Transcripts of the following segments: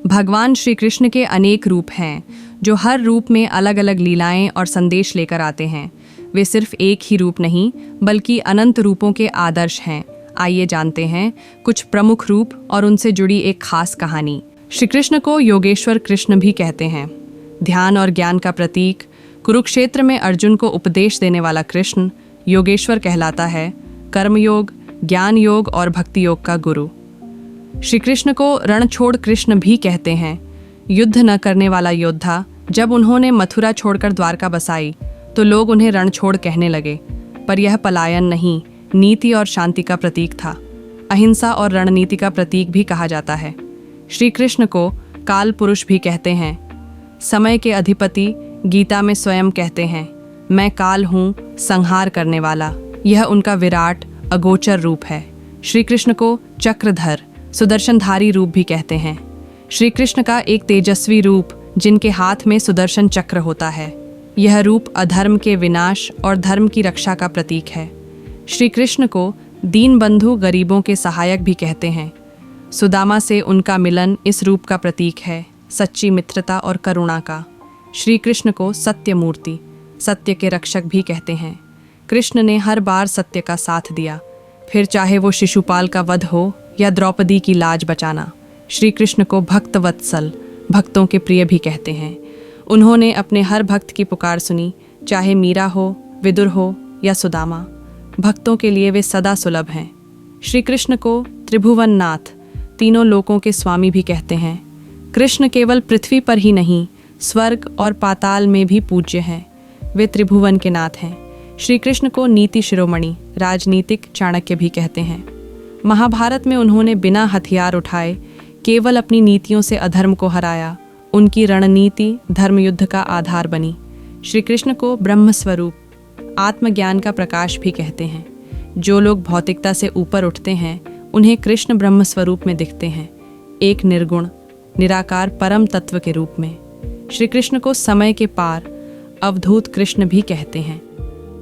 भगवान श्री कृष्ण के अनेक रूप हैं जो हर रूप में अलग अलग लीलाएं और संदेश लेकर आते हैं। वे सिर्फ एक ही रूप नहीं बल्कि अनंत रूपों के आदर्श हैं। आइए जानते हैं कुछ प्रमुख रूप और उनसे जुड़ी एक खास कहानी। श्री कृष्ण को योगेश्वर कृष्ण भी कहते हैं। ध्यान और ज्ञान का प्रतीक, कुरुक्षेत्र में अर्जुन को उपदेश देने वाला कृष्ण योगेश्वर कहलाता है। कर्मयोग, ज्ञान योग और भक्ति योग का गुरु। श्री कृष्ण को रणछोड़ कृष्ण भी कहते हैं। युद्ध न करने वाला योद्धा। जब उन्होंने मथुरा छोड़कर द्वारका बसाई तो लोग उन्हें रणछोड़ कहने लगे, पर यह पलायन नहीं, नीति और शांति का प्रतीक था। अहिंसा और रणनीति का प्रतीक भी कहा जाता है। श्री कृष्ण को काल पुरुष भी कहते हैं। समय के अधिपति गीता में स्वयं कहते हैं, मैं काल हूँ, संहार करने वाला। यह उनका विराट अगोचर रूप है। श्री कृष्ण को चक्रधर, सुदर्शनधारी रूप भी कहते हैं। श्री कृष्ण का एक तेजस्वी रूप जिनके हाथ में सुदर्शन चक्र होता है। यह रूप अधर्म के विनाश और धर्म की रक्षा का प्रतीक है। श्री कृष्ण को दीन बंधु, गरीबों के सहायक भी कहते हैं। सुदामा से उनका मिलन इस रूप का प्रतीक है, सच्ची मित्रता और करुणा का। श्री कृष्ण को सत्य मूर्ति, सत्य के रक्षक भी कहते हैं। कृष्ण ने हर बार सत्य का साथ दिया, फिर चाहे वो शिशुपाल का वध हो या द्रौपदी की लाज बचाना। श्री कृष्ण को भक्त वत्सल, भक्तों के प्रिय भी कहते हैं। उन्होंने अपने हर भक्त की पुकार सुनी, चाहे मीरा हो, विदुर हो या सुदामा। भक्तों के लिए वे सदा सुलभ हैं। श्री कृष्ण को त्रिभुवन नाथ, तीनों लोकों के स्वामी भी कहते हैं। कृष्ण केवल पृथ्वी पर ही नहीं, स्वर्ग और पाताल में भी पूज्य हैं। वे त्रिभुवन के नाथ हैं। श्री कृष्ण को नीति शिरोमणि, राजनीतिक चाणक्य भी कहते हैं। महाभारत में उन्होंने बिना हथियार उठाए केवल अपनी नीतियों से अधर्म को हराया। उनकी रणनीति धर्मयुद्ध का आधार बनी। श्री कृष्ण को ब्रह्म स्वरूप, आत्मज्ञान का प्रकाश भी कहते हैं। जो लोग भौतिकता से ऊपर उठते हैं उन्हें कृष्ण ब्रह्म स्वरूप में दिखते हैं, एक निर्गुण निराकार परम तत्व के रूप में। श्री कृष्ण को समय के पार, अवधूत कृष्ण भी कहते हैं।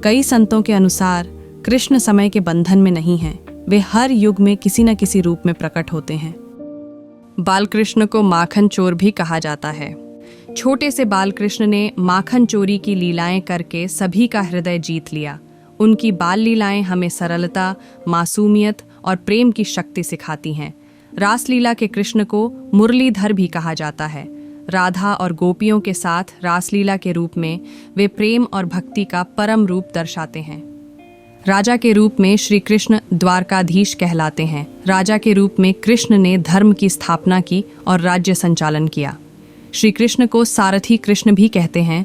कई संतों के अनुसार कृष्ण समय के बंधन में नहीं हैं, वे हर युग में किसी न किसी रूप में प्रकट होते हैं। बालकृष्ण को माखन चोर भी कहा जाता है। छोटे से बालकृष्ण ने माखन चोरी की लीलाएं करके सभी का हृदय जीत लिया। उनकी बाल लीलाएं हमें सरलता, मासूमियत और प्रेम की शक्ति सिखाती हैं। रासलीला के कृष्ण को मुरलीधर भी कहा जाता है। राधा और गोपियों के साथ रासलीला के रूप में वे प्रेम और भक्ति का परम रूप दर्शाते हैं। राजा के रूप में श्री कृष्ण द्वारकाधीश कहलाते हैं। राजा के रूप में कृष्ण ने धर्म की स्थापना की और राज्य संचालन किया। श्री कृष्ण को सारथी कृष्ण भी कहते हैं।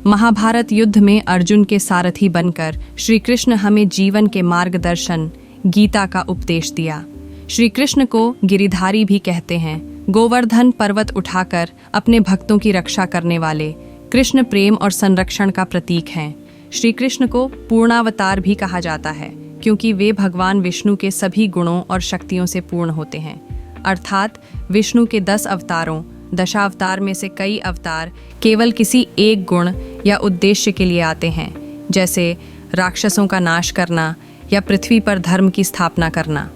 महाभारत युद्ध में अर्जुन के सारथी बनकर श्री कृष्ण हमें जीवन के मार्गदर्शन, गीता का उपदेश दिया। श्री कृष्ण को गिरिधारी भी कहते हैं। गोवर्धन पर्वत उठाकर अपने भक्तों की रक्षा करने वाले कृष्ण प्रेम और संरक्षण का प्रतीक हैं। श्री कृष्ण को पूर्णावतार भी कहा जाता है क्योंकि वे भगवान विष्णु के सभी गुणों और शक्तियों से पूर्ण होते हैं। अर्थात विष्णु के 10 अवतारों, दशावतार में से कई अवतार केवल किसी एक गुण या उद्देश्य के लिए आते हैं, जैसे राक्षसों का नाश करना या पृथ्वी पर धर्म की स्थापना करना।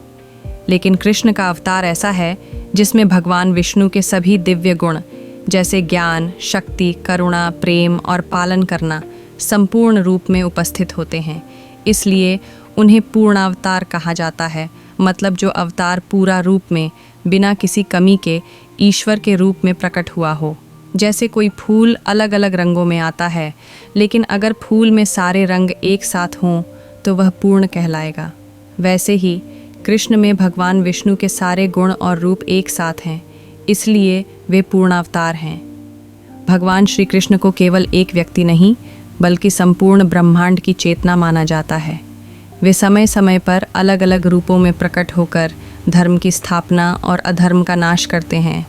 लेकिन कृष्ण का अवतार ऐसा है जिसमें भगवान विष्णु के सभी दिव्य गुण जैसे ज्ञान, शक्ति, करुणा, प्रेम और पालन करना संपूर्ण रूप में उपस्थित होते हैं। इसलिए उन्हें पूर्णावतार कहा जाता है, मतलब जो अवतार पूरा रूप में बिना किसी कमी के ईश्वर के रूप में प्रकट हुआ हो। जैसे कोई फूल अलग अलग रंगों में आता है, लेकिन अगर फूल में सारे रंग एक साथ हों तो वह पूर्ण कहलाएगा। वैसे ही कृष्ण में भगवान विष्णु के सारे गुण और रूप एक साथ हैं, इसलिए वे पूर्णावतार हैं। भगवान श्री कृष्ण को केवल एक व्यक्ति नहीं बल्कि संपूर्ण ब्रह्मांड की चेतना माना जाता है। वे समय समय पर अलग अलग रूपों में प्रकट होकर धर्म की स्थापना और अधर्म का नाश करते हैं।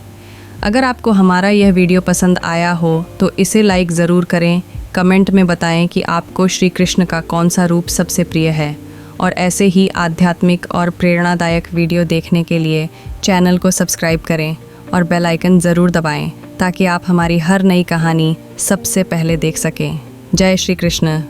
अगर आपको हमारा यह वीडियो पसंद आया हो तो इसे लाइक ज़रूर करें। कमेंट में बताएं कि आपको श्री कृष्ण का कौन सा रूप सबसे प्रिय है। और ऐसे ही आध्यात्मिक और प्रेरणादायक वीडियो देखने के लिए चैनल को सब्सक्राइब करें और बेल आइकन ज़रूर दबाएं ताकि आप हमारी हर नई कहानी सबसे पहले देख सकें। जय श्री कृष्ण।